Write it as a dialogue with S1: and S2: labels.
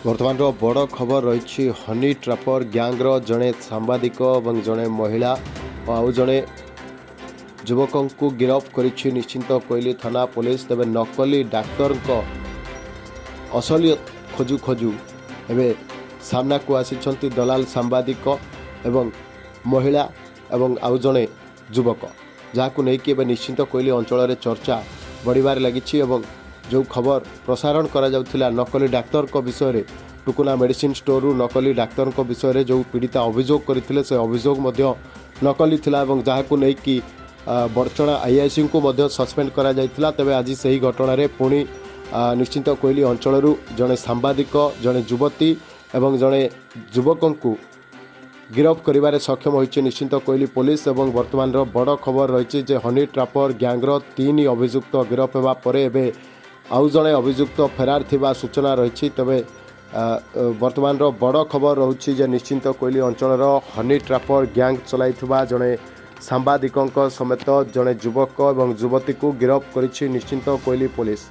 S1: बर्तमान बड़ खबर रही हनी ट्रापर गैंग्र जड़े सांबादिक और जड़े महिला आउ जड़े युवक को गिरफ्त कर निश्चिंत कोइली थाना पुलिस। तेज नकली डाक्तर असलियत खोजु खोजु एवं सामना को आसी दलाल सांबादिक एवं महिला एवं आउ जड़े युवक जहाँ नहीं निश्चिंत कोइली अंचल चर्चा बढ़िबार लगी। जो खबर प्रसारण करा जाउथिला नकली डाक्तर को विषय रे टुकुना मेडिसिन स्टोर रु नकली डाक्तर को विषय रे जो पीड़िता अभियोग करथिले से अभियोग मध्य नकली थिला एवं जहाँ को नहीं कि बड़चणा आईआईसी को मध्य सस्पेंड करा जाइथिला। तेबे आज सही घटना रे पुणी निश्चिंत कोइली अंचल जड़े सांबादिक जड़े युवती एवं जड़े युवक को गिरफ्त करिबारे सक्षम होइछि निश्चिंत कोइली पुलिस। एवं वर्तमान बड़ खबर रही जे हनी ट्रापर गैंग्र 3 अभियुक्त गिरफ्त होगा पर एबे आउ जड़े अभियुक्त फेरार थिबा सूचना रही। तेबे वर्तमान बड़ खबर रही जे निश्चिंत कोइली अंचल हनी ट्रापर गैंग चलाइथिबा जड़े सांबादिक समेत जड़े युवक और युवती को गिरफ्त करिछि निश्चिंत कोइली पुलिस।